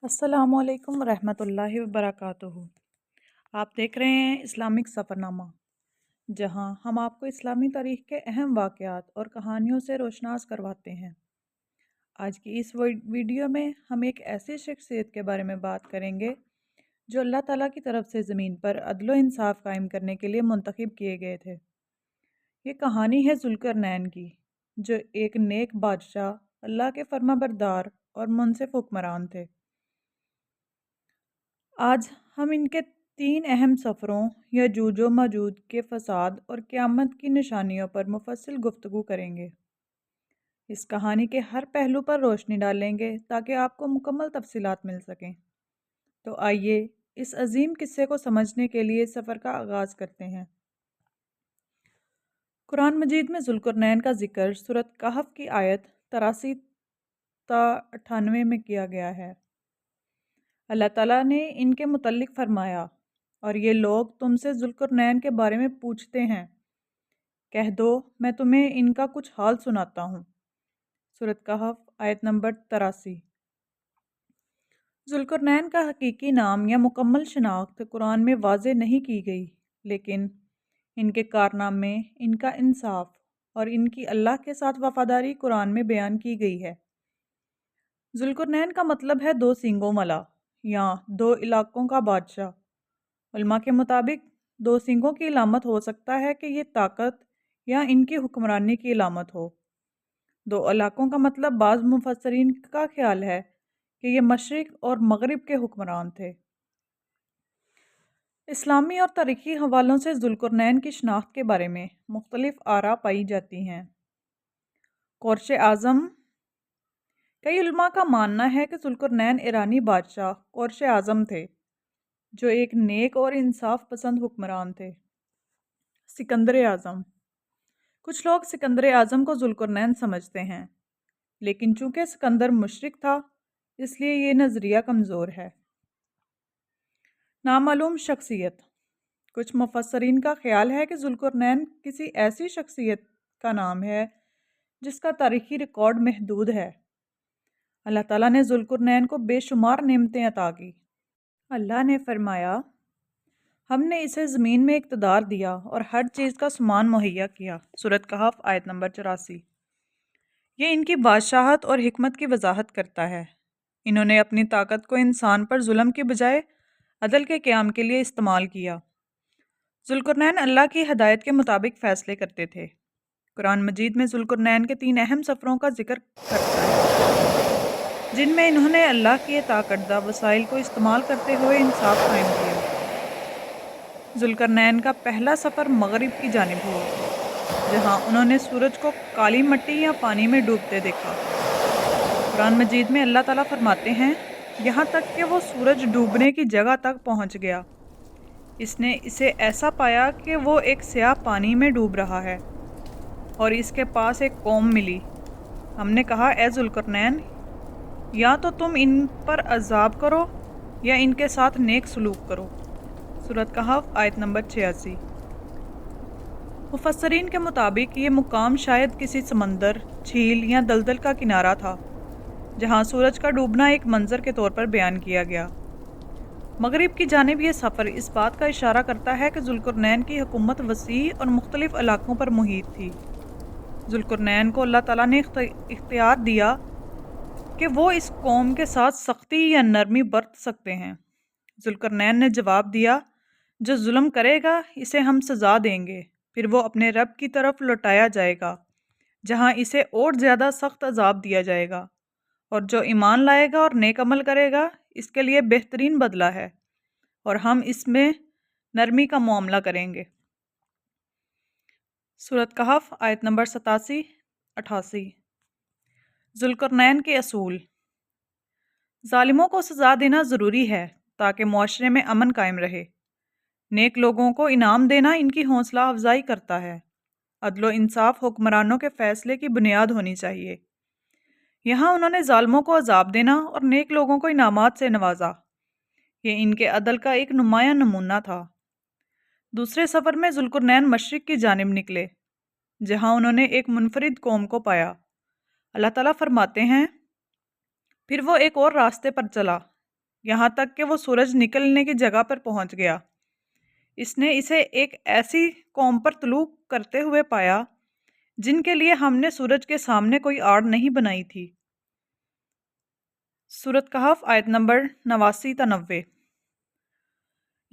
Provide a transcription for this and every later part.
अस्सलामु अलैकुम रहमतुल्लाहि वबरकातुहू। आप देख रहे हैं इस्लामिक सफ़रनामा, जहां हम आपको इस्लामी तारीख़ के अहम वाक़यात और कहानियों से रोशनास करवाते हैं। आज की इस वीडियो में हम एक ऐसी शख्सियत के बारे में बात करेंगे जो अल्लाह ताला की तरफ से ज़मीन पर अदल व इंसाफ कायम करने के लिए मुंतखब किए गए थे। ये कहानी है ज़ुल्करनैन की, जो एक नेक बादशाह, अल्लाह के फर्माबरदार और मुनसिफ हुक्मरान थे। आज हम इनके 3 अहम सफ़रों यजूज व माजूज के फ़साद और क़यामत की निशानियों पर मुफस्सिल गुफ्तगू करेंगे। इस कहानी के हर पहलू पर रोशनी डालेंगे ताकि आपको मुकम्मल तफसीलात मिल सकें। तो आइए इस अजीम किस्से को समझने के लिए सफ़र का आगाज़ करते हैं। कुरान मजीद में ज़ुल्करनैन का ज़िक्र सूरत कहफ़ की आयत 83 ता 98 में किया गया है। अल्लाह ताला ने इनके मुतल्लिक फरमाया, और ये लोग तुमसे ज़ुल्करनैन के बारे में पूछते हैं, कह दो मैं तुम्हें इनका कुछ हाल सुनाता हूँ। सूरत कहफ़ आयत नंबर 83। ज़ुल्करनैन का हकीकी नाम या मुकम्मल शनाख्त कुरान में वाज़े नहीं की गई, लेकिन इनके कारनामे, इनका इंसाफ और इनकी अल्लाह के साथ वफ़ादारी कुरान में बयान की गई है। ज़ुल्करनैन का मतलब है 2 सींगों वाला या 2 इलाकों का बादशाह। उलमा के मुताबिक 2 सींगों की इलामत हो सकता है कि ये ताकत या इनकी हुक्मरानी की इलामत हो। 2 इलाकों का मतलब बाज़ मुफस्सरीन का ख्याल है कि ये मशरिक़ और मगरिब के हुक्मरान थे। इस्लामी और तारीख़ी हवालों से ज़ुल्करनैन की शनाख्त के बारे में मुख्तलिफ़ आरा पाई जाती हैं। कोर्श आज़म, कई उलमा का मानना है कि ज़ुल्करनैन ईरानी बादशाह कोर्श आज़म थे, जो एक नेक और इंसाफ पसंद हुक्मरान थे। सिकंदर आज़म, कुछ लोग सिकंदर आज़म को ज़ुल्करनैन समझते हैं, लेकिन चूंकि सिकंदर मुशरिक था, इसलिए ये नज़रिया कमज़ोर है। नामालूम शख्सियत, कुछ मुफस्सरीन का ख्याल है कि ज़ुल्करनैन किसी ऐसी शख्सियत का नाम है जिसका तारीख़ी रिकॉर्ड महदूद है। अल्लाह ताला ने ज़ुल्करनैन को बेशुमार नेमतें अता की। अल्लाह ने फरमाया, हमने इसे ज़मीन में इक़्तिदार दिया और हर चीज़ का सामान मुहैया किया। सूरत कहफ़ आयत नंबर 84। ये इनकी बादशाहत और हिकमत की वजाहत करता है। इन्होंने अपनी ताकत को इंसान पर जुल्म के बजाय अदल के क़याम के लिए इस्तेमाल किया। ज़ुल्करनैन अल्लाह की हदायत के मुताबिक फ़ैसले करते थे। कुरान मजीद में ज़ुल्करनैन के 3 अहम सफ़रों का जिक्र करता है, जिनमें इन्होंने अल्लाह के अता करदा वसाइल को इस्तेमाल करते हुए इंसाफ कायम किया। ज़ुल्करनैन का पहला सफ़र मगरिब की जानिब हुआ, जहाँ उन्होंने सूरज को काली मिट्टी या पानी में डूबते देखा। कुरान मजीद में अल्लाह ताला फरमाते हैं, यहाँ तक कि वो सूरज डूबने की जगह तक पहुँच गया। इसने इसे ऐसा पाया कि वो एक स्याह पानी में डूब रहा है और इसके पास एक कौम मिली। हमने कहा, ए ज़ुल्करनैन, या तो तुम इन पर अज़ाब करो या इनके साथ नेक सलूक करो। सूरत कहफ़ आयत नंबर 86। मुफस्सरीन के मुताबिक ये मुकाम शायद किसी समंदर, झील या दलदल का किनारा था, जहाँ सूरज का डूबना एक मंजर के तौर पर बयान किया गया। मगरिब की जानिब ये सफ़र इस बात का इशारा करता है कि ज़ुल्करनैन की हुकूमत वसी और मुख्तलिफ़ इलाकों पर मुहित थी। ज़ुल्करनैन को अल्लाह ताला ने इख्तियार दिया कि वो इस कौम के साथ सख्ती या नरमी बरत सकते हैं। ज़ुल्करनैन ने जवाब दिया, जो जुल्म करेगा इसे हम सज़ा देंगे, फिर वो अपने रब की तरफ लौटाया जाएगा, जहाँ इसे और ज़्यादा सख्त अजाब दिया जाएगा, और जो ईमान लाएगा और नेक अमल करेगा इसके लिए बेहतरीन बदला है, और हम इसमें नरमी का मामला करेंगे। सूरत कहफ़ आयत नंबर 87-88। ज़ुल्करनैन के असूल, ज़ालिमों को सज़ा देना ज़रूरी है ताकि मुआशरे में अमन कायम रहे। नेक लोगों को इनाम देना इनकी हौसला अफजाई करता है। अदलो इंसाफ हुक्मरानों के फ़ैसले की बुनियाद होनी चाहिए। यहाँ उन्होंने ज़ालिमों को अजाब देना और नेक लोगों को इनामात से नवाजा। ये इनके अदल का एक नुमाया नमूना था। दूसरे सफ़र में ज़ुल्करनैन मशरिक़ की जानिब निकले, जहाँ उन्होंने एक मुनफरिद कौम को पाया। अल्लाह ताला फरमाते हैं, फिर वो एक और रास्ते पर चला, یہاں تک کہ وہ سورج نکلنے کی جگہ پر پہنچ گیا۔ اس نے اسے ایک ایسی قوم پر طلوع کرتے ہوئے پایا جن کے لیے ہم نے سورج کے سامنے کوئی آڑ نہیں بنائی تھی۔ سورۃ کہف آیت نمبر 89 تا 90۔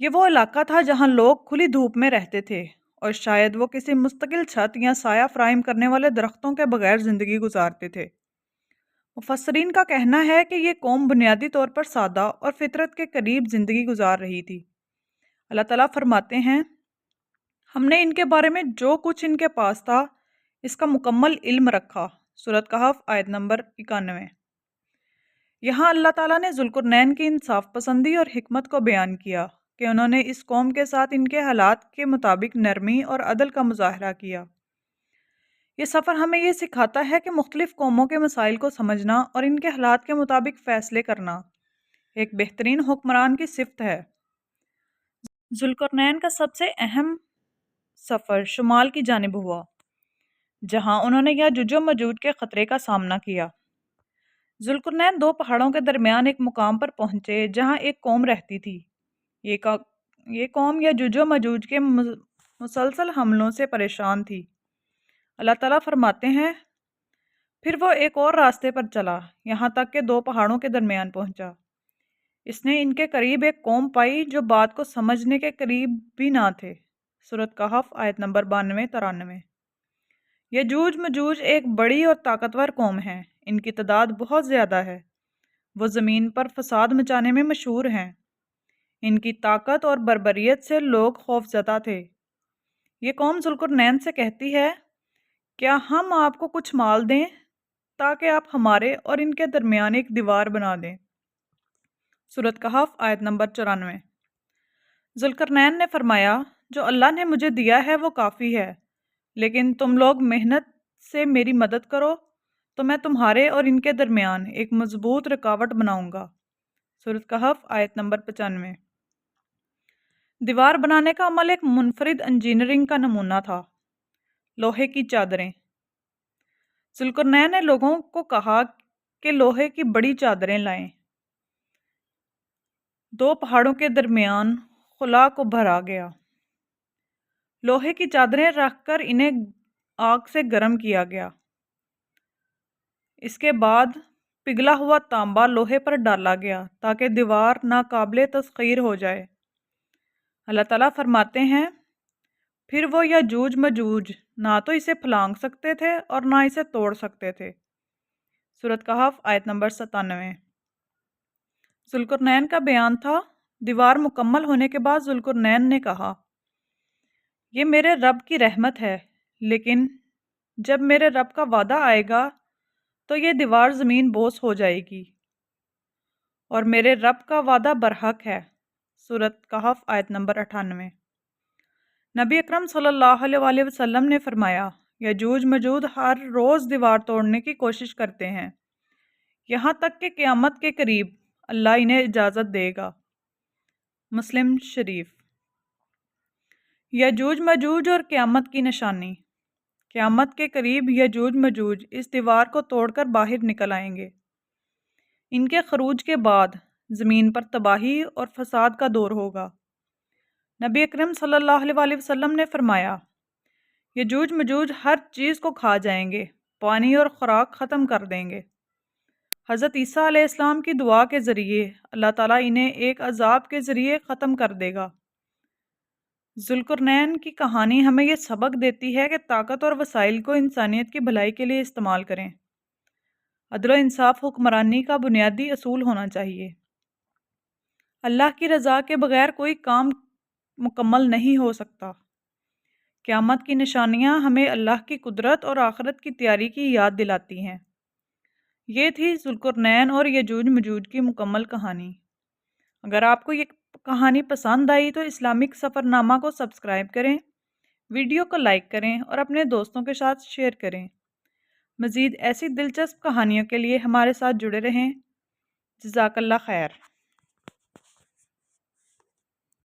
یہ وہ علاقہ تھا جہاں لوگ کھلی دھوپ میں رہتے تھے اور شاید وہ کسی مستقل چھت یا سایہ فراہم کرنے والے درختوں کے بغیر زندگی گزارتے تھے۔ مفسرین کا کہنا ہے کہ یہ قوم بنیادی طور پر سادہ اور فطرت کے قریب زندگی گزار رہی تھی۔ اللہ تعالیٰ فرماتے ہیں، ہم نے ان کے بارے میں جو کچھ ان کے پاس تھا اس کا مکمل علم رکھا۔ سورۃ کہف آیت نمبر 91۔ یہاں اللہ تعالیٰ نے ذوالقرنین کی انصاف پسندی اور حکمت کو بیان کیا کہ انہوں نے اس قوم کے ساتھ ان کے حالات کے مطابق نرمی اور عدل کا مظاہرہ کیا۔ یہ سفر ہمیں یہ سکھاتا ہے کہ مختلف قوموں کے مسائل کو سمجھنا اور ان کے حالات کے مطابق فیصلے کرنا ایک بہترین حکمران کی صفت ہے۔ ذوالقرنین کا سب سے اہم سفر شمال کی جانب ہوا، جہاں انہوں نے یاجوج و ماجوج کے خطرے کا سامنا کیا۔ ذوالقرنین دو پہاڑوں کے درمیان ایک مقام پر پہنچے جہاں ایک قوم رہتی تھی۔ یہ قوم یاجوج و ماجوج کے مسلسل حملوں سے پریشان تھی۔ اللہ تعالیٰ فرماتے ہیں، پھر وہ ایک اور راستے پر چلا یہاں تک کہ دو پہاڑوں کے درمیان پہنچا۔ اس نے ان کے قریب ایک قوم پائی جو بات کو سمجھنے کے قریب بھی نہ تھے۔ سورۃ کہف آیت نمبر 92-93۔ یاجوج ماجوج ایک بڑی اور طاقتور قوم ہے، ان کی تعداد بہت زیادہ ہے۔ وہ زمین پر فساد مچانے میں مشہور ہیں۔ ان کی طاقت اور بربریت سے لوگ خوفزدہ تھے۔ یہ قوم ذوالقرنین سے کہتی ہے، کیا ہم آپ کو کچھ مال دیں تاکہ آپ ہمارے اور ان کے درمیان ایک دیوار بنا دیں؟ سورۃ کہف آیت نمبر 94۔ ذوالقرنین نے فرمایا، جو اللہ نے مجھے دیا ہے وہ کافی ہے، لیکن تم لوگ محنت سے میری مدد کرو تو میں تمہارے اور ان کے درمیان ایک مضبوط رکاوٹ بناؤں گا۔ سورۃ کہف آیت نمبر 95۔ دیوار بنانے کا عمل ایک منفرد انجینئرنگ کا نمونہ تھا۔ لوہے کی چادریں۔ ذوالقرنین نے لوگوں کو کہا کہ لوہے کی بڑی چادریں لائیں۔ دو پہاڑوں کے درمیان خلا کو بھرا گیا۔ لوہے کی چادریں رکھ کر انہیں آگ سے گرم کیا گیا۔ اس کے بعد پگھلا ہوا تانبا لوہے پر ڈالا گیا تاکہ دیوار ناقابل تسخیر ہو جائے۔ اللہ تعالیٰ فرماتے ہیں، پھر وہ یاجوج ماجوج نہ تو اسے پھلانگ سکتے تھے اور نہ اسے توڑ سکتے تھے۔ سورۃ کہف آیت نمبر 97۔ ذوالقرنین کا بیان تھا، دیوار مکمل ہونے کے بعد ذوالقرنین نے کہا، یہ میرے رب کی رحمت ہے، لیکن جب میرے رب کا وعدہ آئے گا تو یہ دیوار زمین بوس ہو جائے گی، اور میرے رب کا وعدہ برحق ہے۔ سورۃ کہف آیت نمبر 98۔ نبی اکرم صلی اللہ علیہ وسلم نے فرمایا، یاجوج ماجوج ہر روز دیوار توڑنے کی کوشش کرتے ہیں، یہاں تک کہ قیامت کے قریب اللہ انہیں اجازت دے گا۔ مسلم شریف۔ یاجوج ماجوج اور قیامت کی نشانی۔ قیامت کے قریب یاجوج ماجوج اس دیوار کو توڑ کر باہر نکل آئیں گے۔ ان کے خروج کے بعد زمین پر تباہی اور فساد کا دور ہوگا۔ نبی اکرم صلی اللہ علیہ وسلم نے فرمایا، یاجوج ماجوج ہر چیز کو کھا جائیں گے، پانی اور خوراک ختم کر دیں گے۔ حضرت عیسیٰ علیہ السلام کی دعا کے ذریعے اللہ تعالیٰ انہیں ایک عذاب کے ذریعے ختم کر دے گا۔ ذوالقرنین کی کہانی ہمیں یہ سبق دیتی ہے کہ طاقت اور وسائل کو انسانیت کی بھلائی کے لیے استعمال کریں۔ عدل و انصاف حکمرانی کا بنیادی اصول ہونا چاہیے۔ اللہ کی رضا کے بغیر کوئی کام مکمل نہیں ہو سکتا۔ قیامت کی نشانیاں ہمیں اللہ کی قدرت اور آخرت کی تیاری کی یاد دلاتی ہیں۔ یہ تھی ذوالقرنین اور یاجوج ماجوج کی مکمل کہانی۔ اگر آپ کو یہ کہانی پسند آئی تو اسلامک سفر نامہ کو سبسکرائب کریں، ویڈیو کو لائک کریں اور اپنے دوستوں کے ساتھ شیئر کریں۔ مزید ایسی دلچسپ کہانیوں کے لیے ہمارے ساتھ جڑے رہیں۔ جزاک اللہ خیر۔